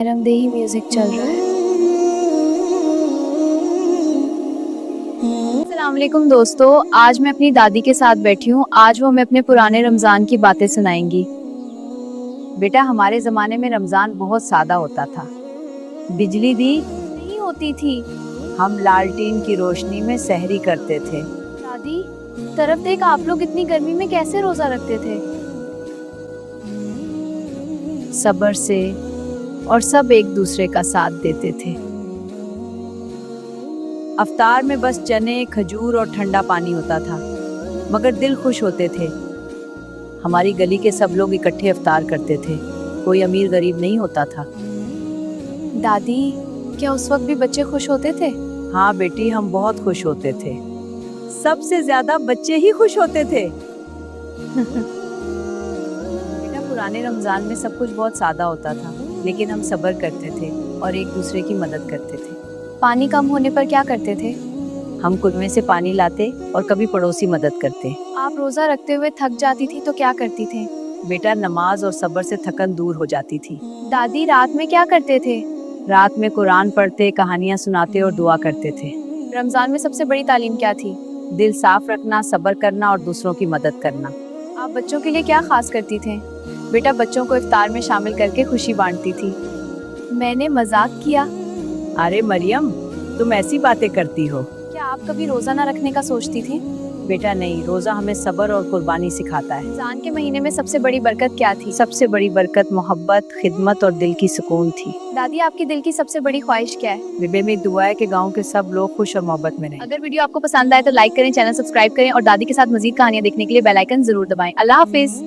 रंगदेही music चल रहा है। अस्सलाम वालेकुम दोस्तों, आज मैं अपनी दादी के साथ बैठी हूँ। आज वो हमें अपने पुराने रमजान की बातें सुनाएंगी। बेटा, हमारे जमाने में रमजान बहुत सादा होता था। बिजली दी नहीं होती थी, हम लालटेन की रोशनी में सहरी करते थे। दादी, तरफ देख, आप लोग इतनी गर्मी में कैसे रोजा रखते थे? सब्र से, और सब एक दूसरे का साथ देते थे। अफ्तार में बस चने, खजूर और ठंडा पानी होता था, मगर दिल खुश होते थे। हमारी गली के सब लोग इकट्ठे अफ्तार करते थे, कोई अमीर गरीब नहीं होता था। दादी, क्या उस वक्त भी बच्चे खुश होते थे? हाँ बेटी, हम बहुत खुश होते थे। सबसे ज्यादा बच्चे ही खुश होते थे। बेटा, पुराने रमजान में सब कुछ बहुत सादा होता था, लेकिन हम सब्र करते थे और एक दूसरे की मदद करते थे। पानी कम होने पर क्या करते थे? हम कुएं से पानी लाते और कभी पड़ोसी मदद करते। आप रोजा रखते हुए थक जाती थी तो क्या करती थी? बेटा, नमाज और सब्र से थकन दूर हो जाती थी। दादी, रात में क्या करते थे? रात में कुरान पढ़ते, कहानियाँ सुनाते और दुआ करते थे। रमजान में सबसे बड़ी तालीम क्या थी? दिल साफ रखना, सब्र करना और दूसरों की मदद करना। आप बच्चों के लिए क्या खास करती थे? बेटा, बच्चों को इफ्तार में शामिल करके खुशी बांटती थी। मैंने मजाक किया। अरे मरियम, तुम ऐसी बातें करती हो। क्या आप कभी रोजा न रखने का सोचती थी? बेटा नहीं, रोजा हमें सब्र और कुर्बानी सिखाता है। रमजान के महीने में सबसे बड़ी बरकत क्या थी? सबसे बड़ी बरकत मोहब्बत, खिदमत और दिल की सुकून थी। दादी, आपकी दिल की सबसे बड़ी ख्वाहिश क्या है? बेबे, मेरी दुआ है कि गाँव के सब लोग खुश और मोहब्बत में रहें। अगर वीडियो आपको पसंद आए तो लाइक करें, चैनल सब्सक्राइब करें और दादी के साथ मजीद कहानियाँ देखने के लिए बेल आइकन जरूर दबाएं। अल्लाह हाफिज।